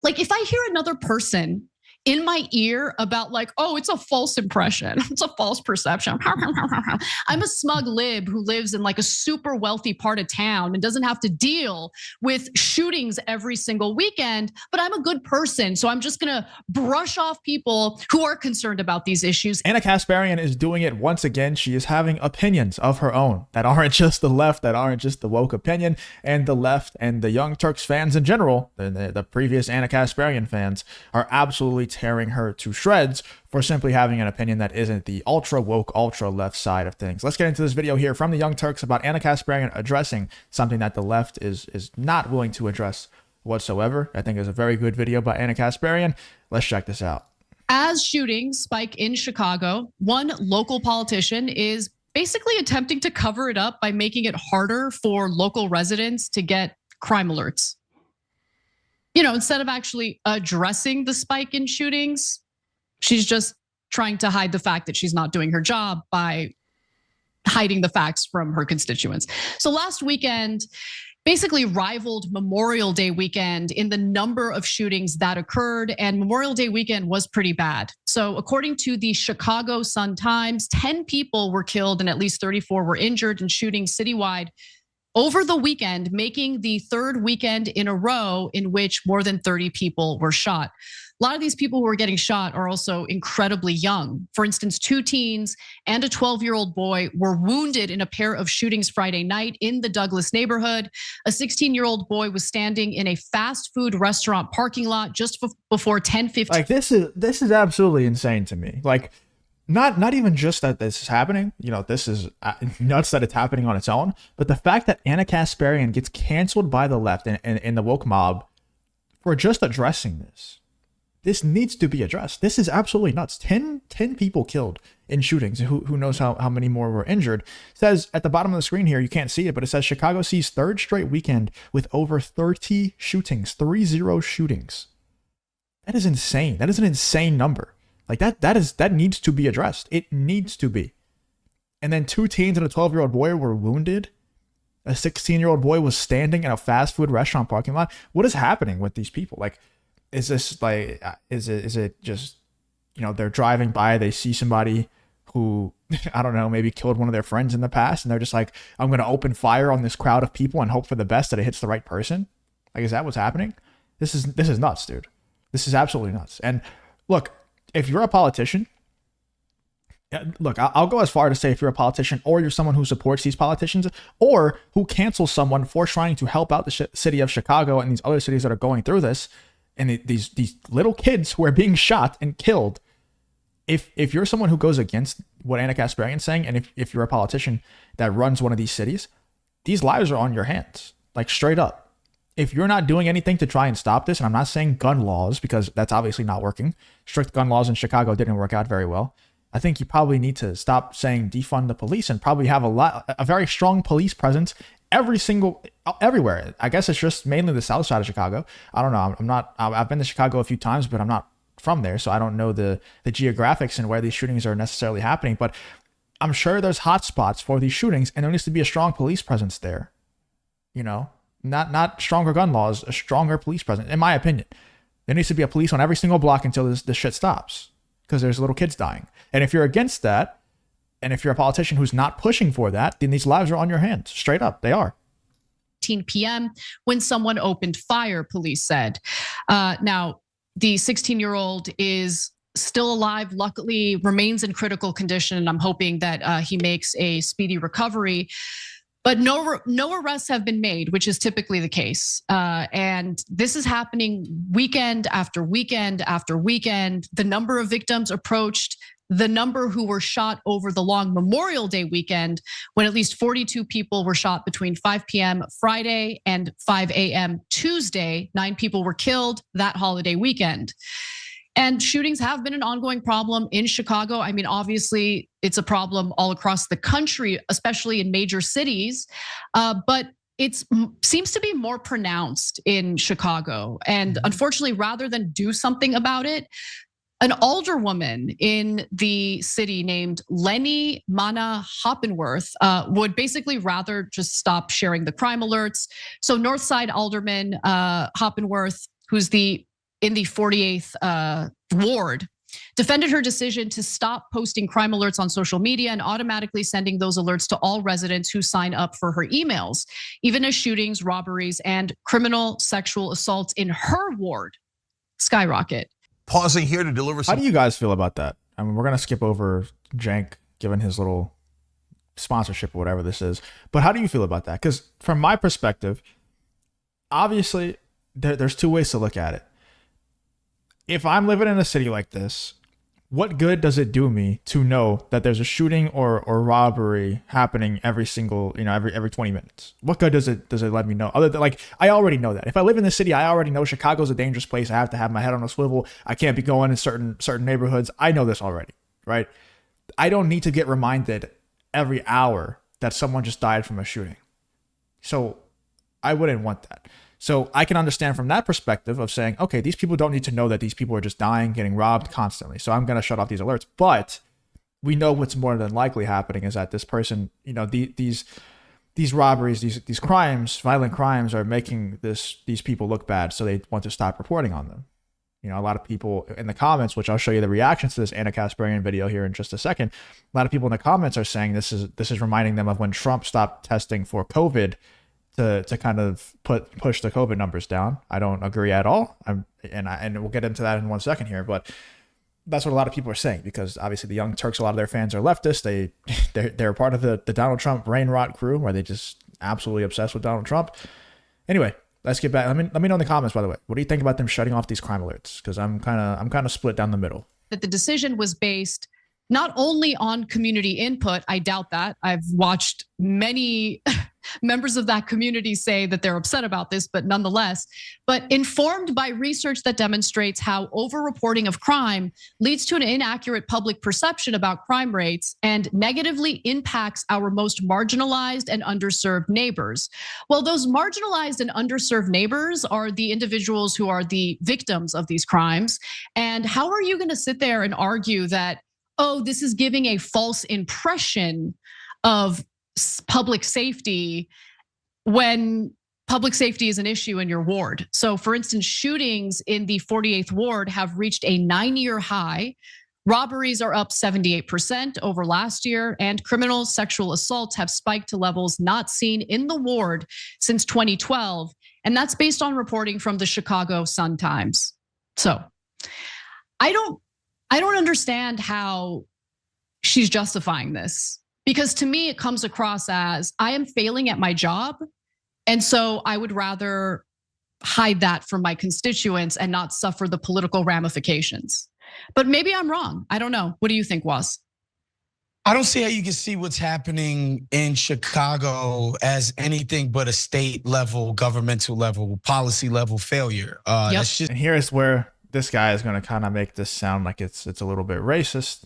Like if I hear another person in my ear about like, oh, it's a false impression, it's a false perception. I'm a smug lib who lives in like a super wealthy part of town and doesn't have to deal with shootings every single weekend, but I'm a good person. So I'm just gonna brush off people who are concerned about these issues. Ana Kasparian is doing it once again. She is having opinions of her own that aren't just the left, that aren't just the woke opinion, and the left and the Young Turks fans in general, the previous Ana Kasparian fans, are absolutely tearing her to shreds for simply having an opinion that isn't the ultra woke, ultra left side of things. Let's get into this video here from the Young Turks about Ana Kasparian addressing something that the left is not willing to address whatsoever. I think it's a very good video by Ana Kasparian. Let's check this out. As shootings spike in Chicago, one local politician is basically attempting to cover it up by making it harder for local residents to get crime alerts. You know, instead of actually addressing the spike in shootings, she's just trying to hide the fact that she's not doing her job by hiding the facts from her constituents. So last weekend basically rivaled Memorial Day weekend in the number of shootings that occurred, and Memorial Day weekend was pretty bad. So according to the Chicago Sun-Times, 10 people were killed and at least 34 were injured in shootings citywide over the weekend, making the third weekend in a row in which more than 30 people were shot. A lot of these people who are getting shot are also incredibly young. For instance, 2 teens and a 12-year-old boy were wounded in a pair of shootings Friday night in the Douglas neighborhood. A 16-year-old boy was standing in a fast food restaurant parking lot just before 10:15. Like this is absolutely insane to me. Like not even just that this is happening, you know, this is nuts that it's happening on its own, but the fact that Ana Kasparian gets canceled by the left and the woke mob for just addressing this. This needs to be addressed. This is absolutely nuts. 10 people killed in shootings. Who knows how many more were injured. It says at the bottom of the screen here, you can't see it, but it says Chicago sees third straight weekend with over 30 shootings, 30 shootings. That is insane. That is an insane number. Like that needs to be addressed. It needs to be. And then 2 teens and a 12-year-old boy were wounded. A 16-year-old boy was standing in a fast food restaurant parking lot. What is happening with these people? Like, is this like, is it just, you know, they're driving by, they see somebody who, I don't know, maybe killed one of their friends in the past, and they're just like, I'm going to open fire on this crowd of people and hope for the best that it hits the right person? Like, is that what's happening? This is nuts, dude. This is absolutely nuts. And look, if you're a politician, look, I'll go as far to say if you're a politician or you're someone who supports these politicians or who cancels someone for trying to help out the city of Chicago and these other cities that are going through this, and these little kids who are being shot and killed, if you're someone who goes against what Ana Kasparian is saying, and if you're a politician that runs one of these cities, these lives are on your hands, like straight up. If you're not doing anything to try and stop this, and I'm not saying gun laws, because that's obviously not working. Strict gun laws in Chicago didn't work out very well. I think you probably need to stop saying defund the police and probably have a very strong police presence everywhere. I guess it's just mainly the south side of Chicago. I don't know. I've been to Chicago a few times, but I'm not from there, so I don't know the geographics and where these shootings are necessarily happening. But I'm sure there's hot spots for these shootings, and there needs to be a strong police presence there. You know, not stronger gun laws, a stronger police presence, in my opinion. There needs to be a police on every single block until this shit stops, because there's little kids dying. And if you're against that, and if you're a politician who's not pushing for that, then these lives are on your hands. Straight up, they are. 10 p.m. when someone opened fire, police said. Now, the 16-year-old is still alive, luckily remains in critical condition, and I'm hoping that he makes a speedy recovery. But no arrests have been made, which is typically the case. And this is happening weekend after weekend after weekend. The number of victims approached the number who were shot over the long Memorial Day weekend, when at least 42 people were shot between 5 p.m. Friday and 5 a.m. Tuesday. 9 people were killed that holiday weekend. And shootings have been an ongoing problem in Chicago. I mean, obviously, it's a problem all across the country, especially in major cities. But it seems to be more pronounced in Chicago. And unfortunately, rather than do something about it, an alderwoman in the city named Lenny Mana Hoppenworth would basically rather just stop sharing the crime alerts. So Northside Alderman Hoppenworth, who's the in the 48th ward defended her decision to stop posting crime alerts on social media and automatically sending those alerts to all residents who sign up for her emails, even as shootings, robberies, and criminal sexual assaults in her ward skyrocket. Pausing here to deliver some. How do you guys feel about that? I mean, we're going to skip over Jank given his little sponsorship or whatever this is. But how do you feel about that? Because from my perspective, obviously, there's two ways to look at it. If I'm living in a city like this, what good does it do me to know that there's a shooting or robbery happening every single, every 20 minutes? What good does it let me know? Other than, like, I already know that. If I live in the city, I already know Chicago's a dangerous place. I have to have my head on a swivel. I can't be going in certain neighborhoods. I know this already, right? I don't need to get reminded every hour that someone just died from a shooting. So I wouldn't want that. So I can understand from that perspective of saying, okay, these people don't need to know that these people are just dying, getting robbed constantly. So I'm going to shut off these alerts. But we know what's more than likely happening is that this person, these robberies, these crimes, violent crimes are making these people look bad. So they want to stop reporting on them. A lot of people in the comments, which I'll show you the reactions to this Ana Kasparian video here in just a second. A lot of people in the comments are saying this is reminding them of when Trump stopped testing for COVID to kind of push the COVID numbers down. I don't agree at all. And we'll get into that in 1 second here, but that's what a lot of people are saying, because obviously the Young Turks, a lot of their fans are leftists. They're part of the Donald Trump brain rot crew, where they just absolutely obsessed with Donald Trump. Anyway, let's get back. Let me know in the comments, by the way, what do you think about them shutting off these crime alerts? Because I'm kind of split down the middle. That the decision was based not only on community input. I doubt that. I've watched many members of that community say that they're upset about this, but nonetheless, but informed by research that demonstrates how overreporting of crime leads to an inaccurate public perception about crime rates and negatively impacts our most marginalized and underserved neighbors. Well, those marginalized and underserved neighbors are the individuals who are the victims of these crimes. And how are you going to sit there and argue that, oh, this is giving a false impression of public safety when public safety is an issue in your ward? So for instance, shootings in the 48th ward have reached a 9-year high. Robberies are up 78% over last year, and criminal sexual assaults have spiked to levels not seen in the ward since 2012. And that's based on reporting from the Chicago Sun-Times. So I don't understand how she's justifying this. Because to me, it comes across as I am failing at my job. And so I would rather hide that from my constituents and not suffer the political ramifications. But maybe I'm wrong. I don't know. What do you think, Was? I don't see how you can see what's happening in Chicago as anything but a state level, governmental level, policy level failure. That's just. And here's where this guy is going to kind of make this sound like it's a little bit racist,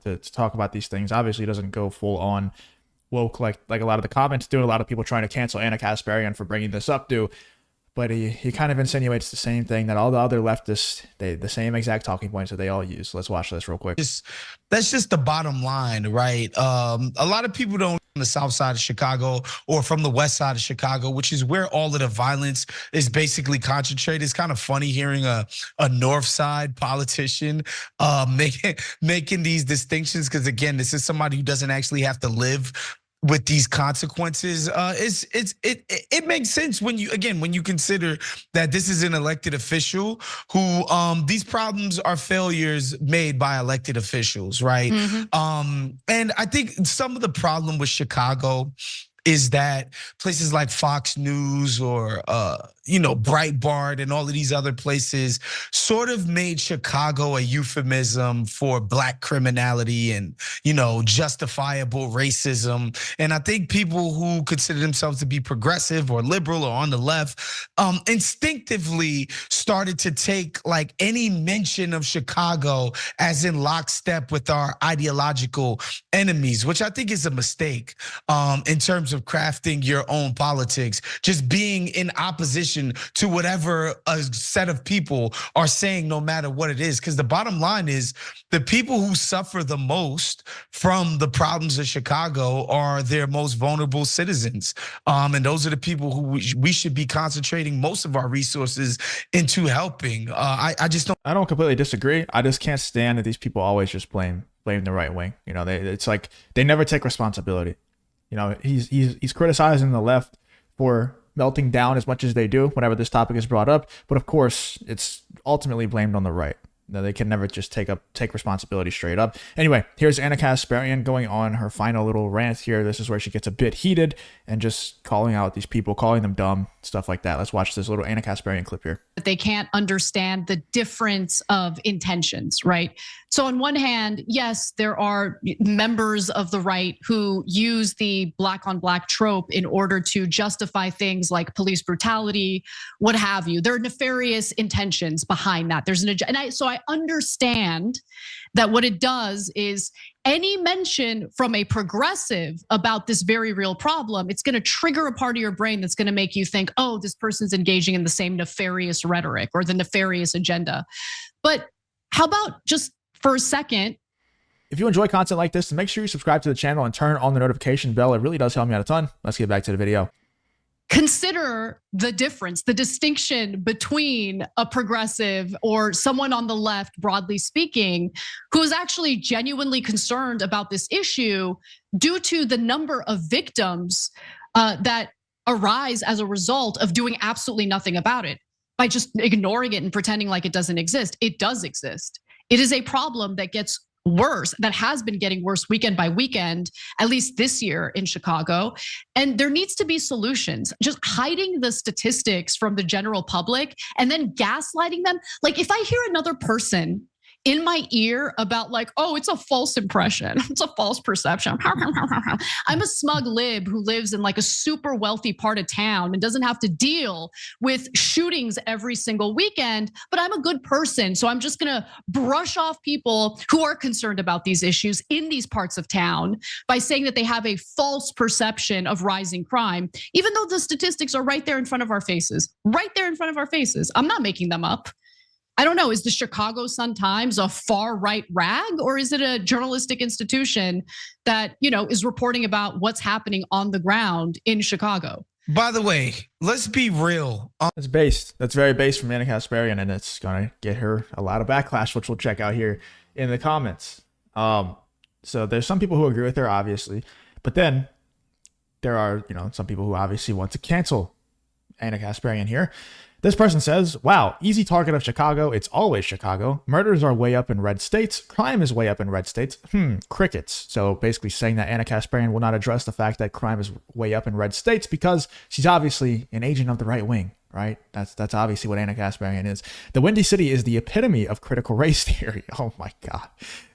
to talk about these things. Obviously, it doesn't go full on woke like a lot of the comments do. A lot of people trying to cancel Ana Kasparian for bringing this up do. But he kind of insinuates the same thing that all the other leftists, the same exact talking points that they all use. So let's watch this real quick. That's just the bottom line, right? A lot of people don't from the south side of Chicago or from the west side of Chicago, which is where all of the violence is basically concentrated. It's kind of funny hearing a north side politician making these distinctions, because again, this is somebody who doesn't actually have to live with these consequences. It makes sense when you consider that this is an elected official who these problems are failures made by elected officials, right? Mm-hmm. And I think some of the problem with Chicago is that places like Fox News or Breitbart and all of these other places sort of made Chicago a euphemism for black criminality and justifiable racism. And I think people who consider themselves to be progressive or liberal or on the left instinctively started to take like any mention of Chicago as in lockstep with our ideological enemies, which I think is a mistake in terms of crafting your own politics. Just being in opposition attention to whatever a set of people are saying, no matter what it is. Because the bottom line is the people who suffer the most from the problems of Chicago are their most vulnerable citizens. And those are the people who we should be concentrating most of our resources into helping. I just don't. I don't completely disagree. I just can't stand that these people always just blame the right wing. You know, it's like they never take responsibility. You know, he's criticizing the left for melting down as much as they do whenever this topic is brought up, but of course, it's ultimately blamed on the right. No, they can never just take responsibility straight up. Anyway, here's Ana Kasparian going on her final little rant here. This is where she gets a bit heated and just calling out these people, calling them dumb, stuff like that. Let's watch this little Ana Kasparian clip here. They can't understand the difference of intentions, right? So on one hand, yes, there are members of the right who use the black on black trope in order to justify things like police brutality, what have you. There are nefarious intentions behind that. There's an agenda. So I understand that what it does is any mention from a progressive about this very real problem, it's going to trigger a part of your brain that's going to make you think, oh, this person's engaging in the same nefarious rhetoric or the nefarious agenda. But how about just for a second? If you enjoy content like this, make sure you subscribe to the channel and turn on the notification bell. It really does help me out a ton. Let's get back to the video. Consider the difference, the distinction between a progressive or someone on the left, broadly speaking, who is actually genuinely concerned about this issue due to the number of victims that arise as a result of doing absolutely nothing about it by just ignoring it and pretending like it doesn't exist. It does exist. It is a problem that gets worse, that has been getting worse weekend by weekend, at least this year in Chicago. And there needs to be solutions. Just hiding the statistics from the general public and then gaslighting them. Like if I hear another person in my ear about like, oh, it's a false impression, it's a false perception. I'm a smug lib who lives in like a super wealthy part of town and doesn't have to deal with shootings every single weekend, but I'm a good person. So I'm just gonna brush off people who are concerned about these issues in these parts of town by saying that they have a false perception of rising crime, even though the statistics are right there in front of our faces, right there in front of our faces. I'm not making them up. I don't know, is the Chicago Sun-Times a far right rag, or is it a journalistic institution that, you know, is reporting about what's happening on the ground in Chicago? By the way, let's be real. That's based. That's very based from Ana Kasparian, and it's gonna get her a lot of backlash, which we'll check out here in the comments. So there's some people who agree with her, obviously, but then there are, you know, some people who obviously want to cancel Ana Kasparian here. This person says, wow, easy target of Chicago. It's always Chicago. Murders are way up in red states. Crime is way up in red states. Crickets. So basically saying that Ana Kasparian will not address the fact that crime is way up in red states because she's obviously an agent of the right wing, right? That's obviously what Ana Kasparian is. The Windy City is the epitome of critical race theory. Oh my God.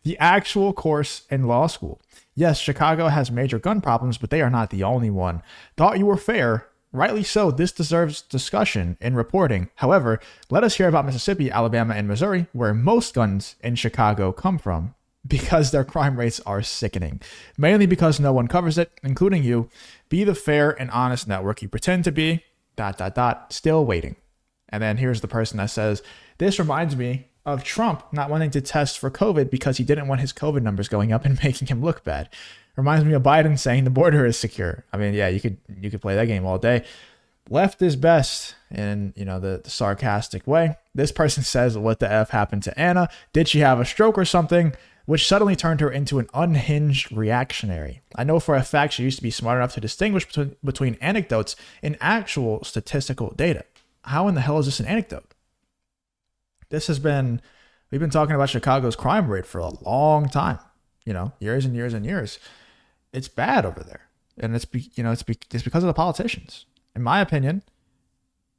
The actual course in law school. Yes, Chicago has major gun problems, but they are not the only one. Thought you were fair. Rightly so, this deserves discussion in reporting. However, let us hear about Mississippi, Alabama, and Missouri, where most guns in Chicago come from, because their crime rates are sickening. Mainly because no one covers it, including you. Be the fair and honest network you pretend to be, ... still waiting. And then here's the person that says, this reminds me of Trump not wanting to test for COVID because he didn't want his COVID numbers going up and making him look bad. Reminds me of Biden saying the border is secure. I mean, yeah, you could play that game all day. Left is best in, you know, the sarcastic way. This person says, what the F happened to Anna? Did she have a stroke or something? Which suddenly turned her into an unhinged reactionary. I know for a fact she used to be smart enough to distinguish between anecdotes and actual statistical data. How in the hell is this an anecdote? We've been talking about Chicago's crime rate for a long time, you know, years and years and years. It's bad over there, and it's because of the politicians. In my opinion,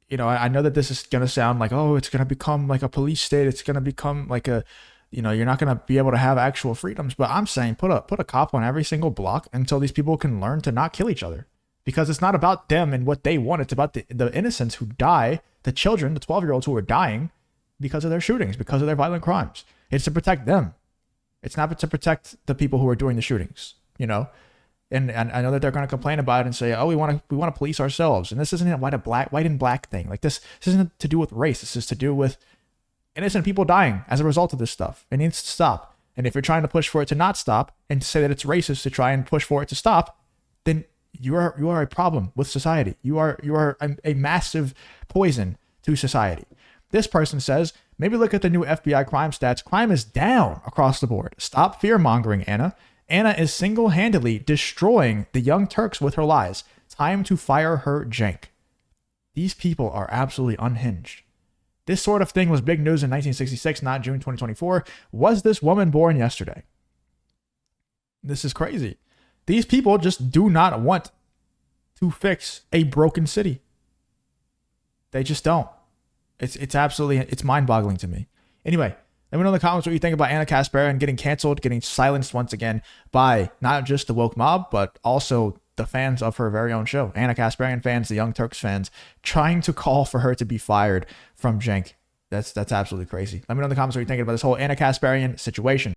you know, I know that this is gonna sound like, oh, it's gonna become like a police state. It's gonna become like a, you know, you're not gonna be able to have actual freedoms. But I'm saying put a cop on every single block until these people can learn to not kill each other, because it's not about them and what they want. It's about the innocents who die, the children, the 12-year-olds who are dying because of their shootings, because of their violent crimes. It's to protect them. It's not to protect the people who are doing the shootings, you know? And I know that they're going to complain about it and say, oh, we want to police ourselves. And this isn't a white and black thing. Like this isn't to do with race. This is to do with innocent people dying as a result of this stuff. It needs to stop. And if you're trying to push for it to not stop and say that it's racist to try and push for it to stop, then you are a problem with society. You are a massive poison to society. This person says, maybe look at the new FBI crime stats. Crime is down across the board. Stop fear mongering, Anna. Anna is single-handedly destroying the Young Turks with her lies. Time to fire her, jank. These people are absolutely unhinged. This sort of thing was big news in 1966, not June 2024. Was this woman born yesterday? This is crazy. These people just do not want to fix a broken city. They just don't. It's mind-boggling to me. Anyway, let me know in the comments what you think about Ana Kasparian getting canceled, getting silenced once again by not just the woke mob, but also the fans of her very own show. Ana Kasparian fans, the Young Turks fans, trying to call for her to be fired from Cenk. That's absolutely crazy. Let me know in the comments what you're thinking about this whole Ana Kasparian situation.